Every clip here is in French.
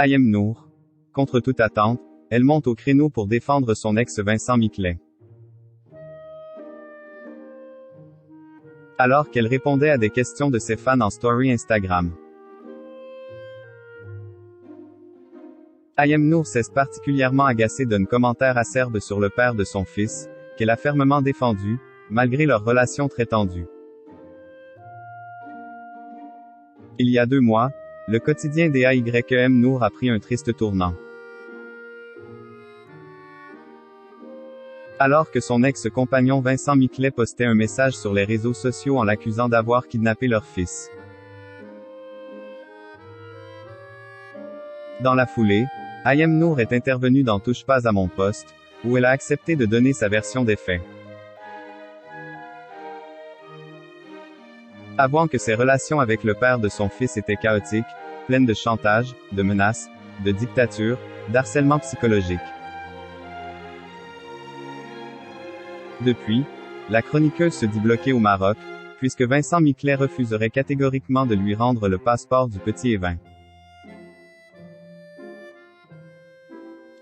Ayem Nour. Contre toute attente, elle monte au créneau pour défendre son ex Vincent Miclet. Alors qu'elle répondait à des questions de ses fans en story Instagram. Ayem Nour s'est particulièrement agacée d'un commentaire acerbe sur le père de son fils, qu'elle a fermement défendu, malgré leur relation très tendue. Il y a 2 mois, le quotidien des Ayem Nour a pris un triste tournant. Alors que son ex-compagnon Vincent Miclet postait un message sur les réseaux sociaux en l'accusant d'avoir kidnappé leur fils. Dans la foulée, Ayem Nour est intervenue dans Touche pas à mon poste, où elle a accepté de donner sa version des faits. Avouant que ses relations avec le père de son fils étaient chaotiques, pleines de chantage, de menaces, de dictature, d'harcèlement psychologique. Depuis, la chroniqueuse se dit bloquée au Maroc, puisque Vincent Miclet refuserait catégoriquement de lui rendre le passeport du petit Evin.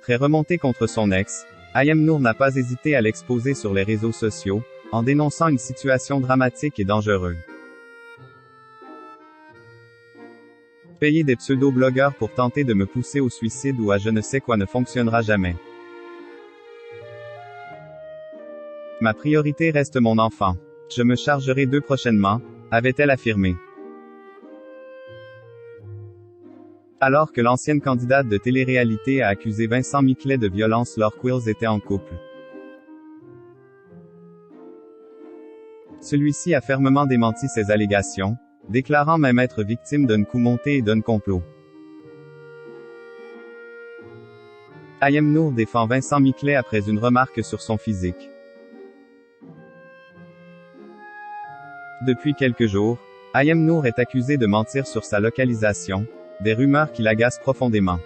Très remontée contre son ex, Ayem Nour n'a pas hésité à l'exposer sur les réseaux sociaux, en dénonçant une situation dramatique et dangereuse. Payer des pseudo-blogueurs pour tenter de me pousser au suicide ou à je ne sais quoi ne fonctionnera jamais. Ma priorité reste mon enfant. Je me chargerai d'eux prochainement, avait-elle affirmé. Alors que l'ancienne candidate de télé-réalité a accusé Vincent Miclet de violence lorsqu'ils étaient en couple. Celui-ci a fermement démenti ces allégations, déclarant même être victime d'un coup monté et d'un complot. Ayem Nour défend Vincent Miclet après une remarque sur son physique. Depuis quelques jours, Ayem Nour est accusée de mentir sur sa localisation, des rumeurs qui l'agacent profondément.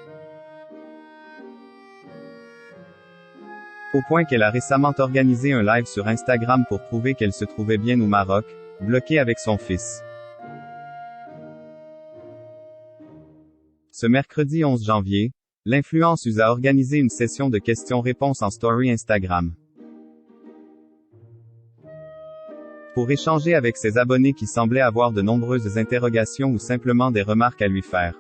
Au point qu'elle a récemment organisé un live sur Instagram pour prouver qu'elle se trouvait bien au Maroc, bloquée avec son fils. Ce mercredi 11 janvier, l'influenceuse a organisé une session de questions-réponses en story Instagram. Pour échanger avec ses abonnés qui semblaient avoir de nombreuses interrogations ou simplement des remarques à lui faire.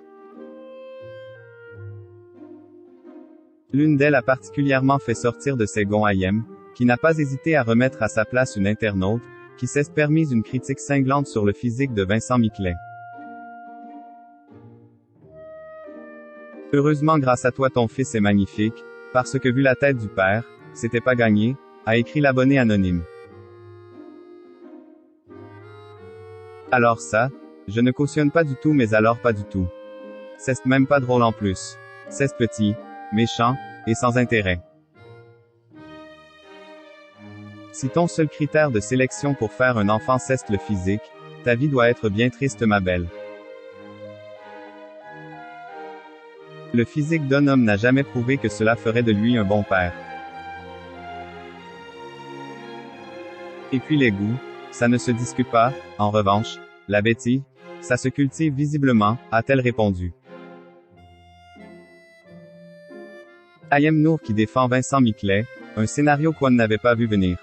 L'une d'elles a particulièrement fait sortir de ses gonds Ayem, qui n'a pas hésité à remettre à sa place une internaute, qui s'est permise une critique cinglante sur le physique de Vincent Miclet. Heureusement grâce à toi ton fils est magnifique, parce que vu la tête du père, c'était pas gagné, a écrit l'abonné anonyme. Alors ça, je ne cautionne pas du tout mais alors pas du tout. C'est même pas drôle en plus. C'est petit, méchant, et sans intérêt. Si ton seul critère de sélection pour faire un enfant c'est le physique, ta vie doit être bien triste ma belle. Le physique d'un homme n'a jamais prouvé que cela ferait de lui un bon père. Et puis les goûts, ça ne se discute pas, en revanche, la bêtise, ça se cultive visiblement, a-t-elle répondu. Ayem Nour qui défend Vincent Miclet, un scénario qu'on n'avait pas vu venir.